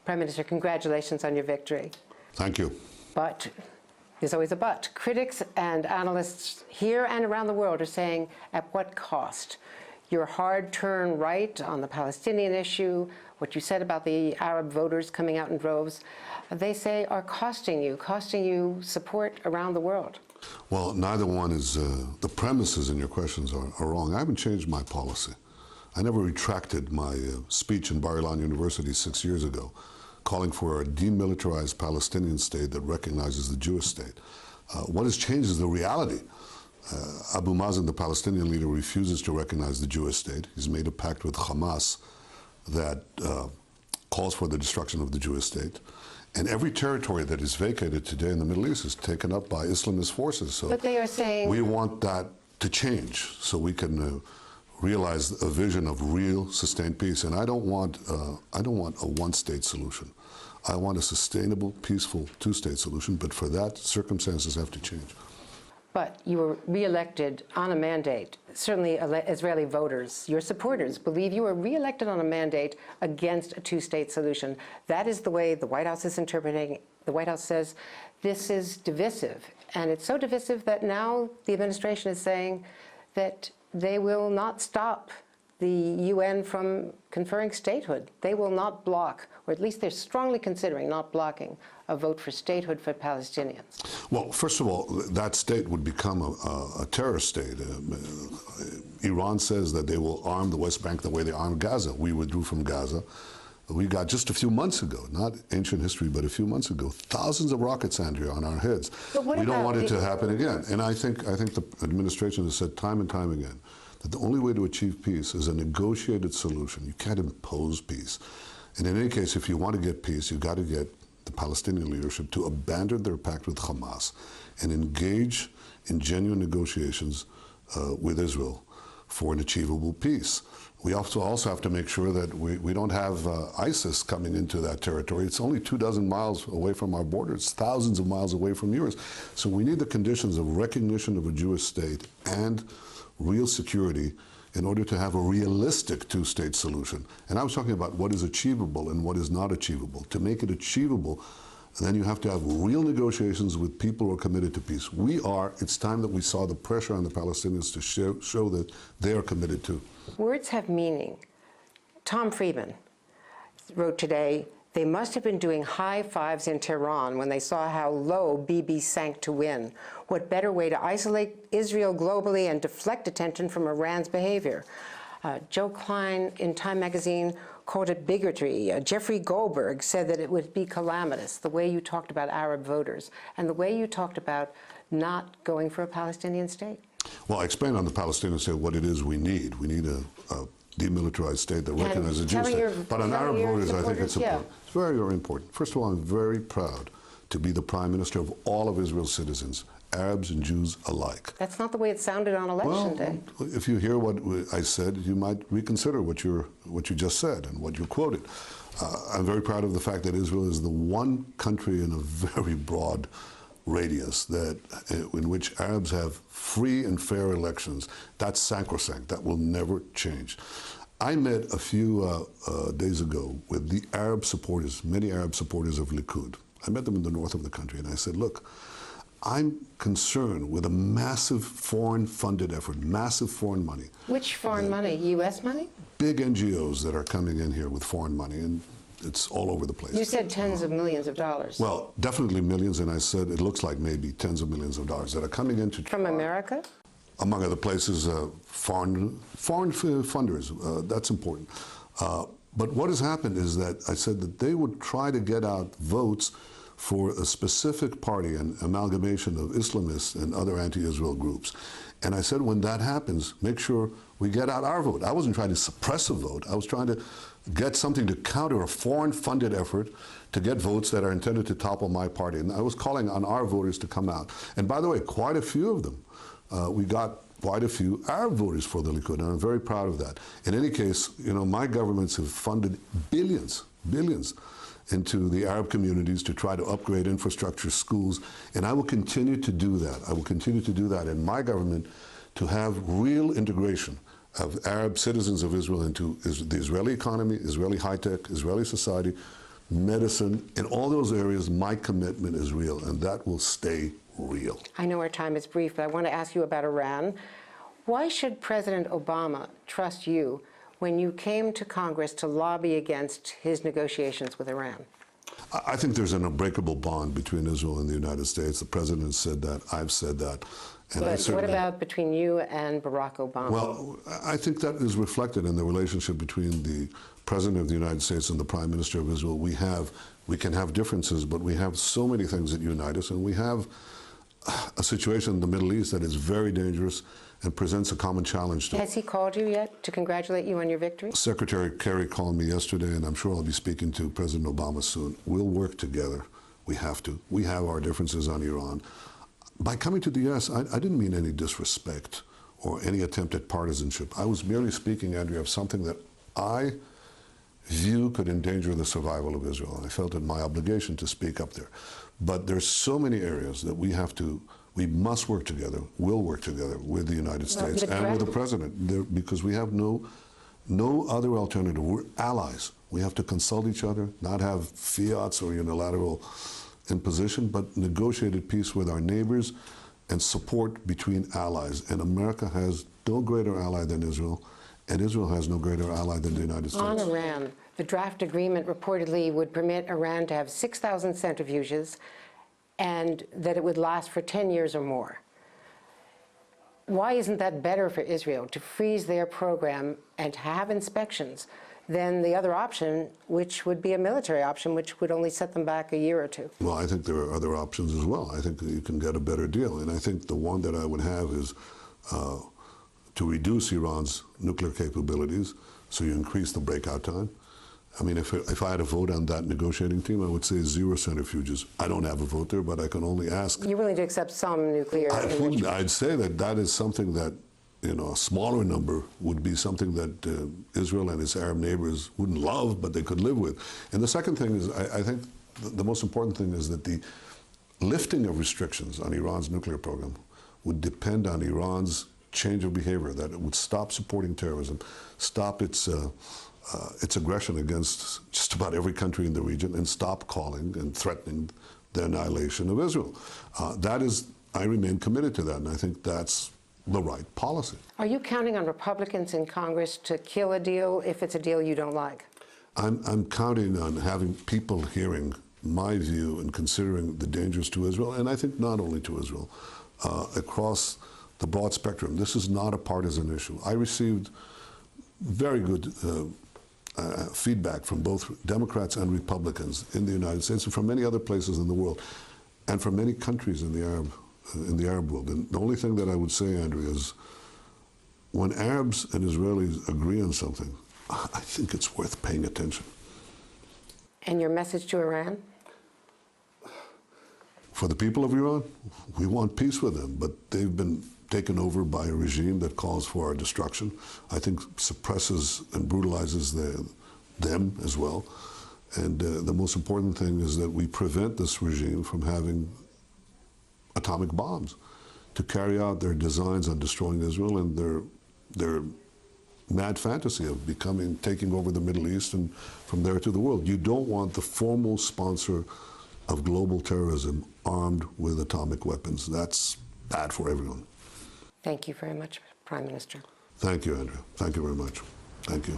Prime Minister, congratulations on your victory. Thank you. But there's always a but. Critics and analysts here and around the world are saying, at what cost? Your hard turn right on the Palestinian issue, what you said about the Arab voters coming out in droves, they say are costing you support around the world. Well, neither one is, the premises in your questions are wrong. I haven't changed my policy. I never retracted my speech in Bar-Ilan University 6 years ago, calling for a demilitarized Palestinian state that recognizes the Jewish state. What has changed is the reality. Abu Mazen, the Palestinian leader, refuses to recognize the Jewish state. He's made a pact with Hamas that calls for the destruction of the Jewish state. And every territory that is vacated today in the Middle East is taken up by Islamist forces. So but they are saying we want that to change so we can realize a vision of real sustained peace. And I don't want a one-state solution. I want a sustainable, peaceful two-state solution. But for that, circumstances have to change. But you were re-elected on a mandate. Certainly Israeli voters, your supporters, believe you were re-elected on a mandate against a two-state solution. That is the way the White House is interpreting. The White House says this is divisive. And it's so divisive that now the administration is saying that they will not stop the UN from conferring statehood. They will not block, or at least they're strongly considering not blocking, a vote for statehood for Palestinians. Well, first of all, that state would become a terrorist state. Iran says that they will arm the West Bank the way they armed Gaza. We withdrew from Gaza. We got just a few months ago, not ancient history, but a few months ago, thousands of rockets, Andrea, on our heads. We don't want it to happen again. And I think the administration has said time and time again that the only way to achieve peace is a negotiated solution. You can't impose peace. And in any case, if you want to get peace, you've got to get the Palestinian leadership to abandon their pact with Hamas and engage in genuine negotiations with Israel for an achievable peace. We also have to make sure that we don't have ISIS coming into that territory. It's only 24 miles away from our border. It's thousands of miles away from yours. So we need the conditions of recognition of a Jewish state and real security in order to have a realistic two-state solution. And I was talking about what is achievable and what is not achievable. To make it achievable, then you have to have real negotiations with people who are committed to peace. It's time that we saw the pressure on the Palestinians to show that they are committed to. Words have meaning. Tom Friedman wrote today, they must have been doing high fives in Tehran when they saw how low Bibi sank to win. What better way to isolate Israel globally and deflect attention from Iran's behavior? Joe Klein in Time magazine called it bigotry. Jeffrey Goldberg said that it would be calamitous, the way you talked about Arab voters and the way you talked about not going for a Palestinian state. Well, I explained on the Palestinian state what it is we need. We need a demilitarized state that recognizes a Jewish state. But on Arab voters, I think it's important. Yeah. It's very, very important. First of all, I'm very proud to be the Prime Minister of all of Israel's citizens, Arabs and Jews alike. That's not the way it sounded on election day. If you hear what I said, you might reconsider what you just said and what you quoted. I'm very proud of the fact that Israel is the one country in a very broad radius in which Arabs have free and fair elections. That's sacrosanct. That will never change. I met a few days ago with the Arab supporters, many Arab supporters of Likud. I met them in the north of the country, and I said, look, I'm concerned with a massive foreign-funded effort, massive foreign money. Which foreign money? U.S. money? Big NGOs that are coming in here with foreign money, and it's all over the place. You said tens of millions of dollars. Well, definitely millions, and I said it looks like maybe tens of millions of dollars that are coming into from America? Among other places, foreign funders. That's important. But what has happened is that I said that they would try to get out votes for a specific party, an amalgamation of Islamists and other anti-Israel groups. And I said, when that happens, make sure we get out our vote. I wasn't trying to suppress a vote. I was trying to get something to counter a foreign-funded effort to get votes that are intended to topple my party. And I was calling on our voters to come out. And by the way, quite a few of them. We got quite a few Arab voters for the Likud, and I'm very proud of that. In any case, you know, my governments have funded billions into the Arab communities to try to upgrade infrastructure, schools, and I will continue to do that. I will continue to do that in my government to have real integration of Arab citizens of Israel into the Israeli economy, Israeli high-tech, Israeli society, medicine, in all those areas, my commitment is real, and that will stay real. I know our time is brief, but I want to ask you about Iran. Why should President Obama trust you when you came to Congress to lobby against his negotiations with Iran? I think there's an unbreakable bond between Israel and the United States. The president said that. I've said that. And but what about between you and Barack Obama? Well, I think that is reflected in the relationship between the President of the United States and the Prime Minister of Israel. We can have differences, but we have so many things that unite us, and we have a situation in the Middle East that is very dangerous and presents a common challenge to us. Has he called you yet to congratulate you on your victory? Secretary Kerry called me yesterday, and I'm sure I'll be speaking to President Obama soon. We'll work together. We have to. We have our differences on Iran. By coming to the U.S., I didn't mean any disrespect or any attempt at partisanship. I was merely speaking, Andrea, of something that I view could endanger the survival of Israel. And I felt it my obligation to speak up there. But there's so many areas that we must work together, will work together with the United States and with the President, because we have no other alternative. We're allies. We have to consult each other, not have fiats or unilateral imposition, but negotiated peace with our neighbors and support between allies. And America has no greater ally than Israel, and Israel has no greater ally than the United States. On Iran, the draft agreement reportedly would permit Iran to have 6,000 centrifuges and that it would last for 10 years or more. Why isn't that better for Israel, to freeze their program and to have inspections, than the other option, which would be a military option, which would only set them back a year or two? Well, I think there are other options as well. I think that you can get a better deal. And I think the one that I would have is to reduce Iran's nuclear capabilities, so you increase the breakout time. I mean, if I had a vote on that negotiating team, I would say 0 centrifuges. I don't have a vote there, but I can only ask. You're willing to accept some nuclear enrichment? I'd say that is something that, a smaller number would be something that Israel and its Arab neighbors wouldn't love, but they could live with. And the second thing is, I think the most important thing is that the lifting of restrictions on Iran's nuclear program would depend on Iran's change of behavior, that it would stop supporting terrorism, stop its aggression against just about every country in the region, and stop calling and threatening the annihilation of Israel. I remain committed to that, and I think that's the right policy. Are you counting on Republicans in Congress to kill a deal if it's a deal you don't like? I'm counting on having people hearing my view and considering the dangers to Israel, and I think not only to Israel, across the broad spectrum. This is not a partisan issue. I received very good feedback from both Democrats and Republicans in the United States and from many other places in the world, and from many countries in the Arab world. And the only thing that I would say, Andrea, is when Arabs and Israelis agree on something, I think it's worth paying attention. And your message to Iran? For the people of Iran, we want peace with them, but they've been taken over by a regime that calls for our destruction. I think suppresses and brutalizes them as well. And the most important thing is that we prevent this regime from having atomic bombs to carry out their designs on destroying Israel and their mad fantasy of taking over the Middle East and from there to the world. You don't want the formal sponsor of global terrorism armed with atomic weapons. That's bad for everyone. Thank you very much, Prime Minister. Thank you, Andrea. Thank you very much. Thank you.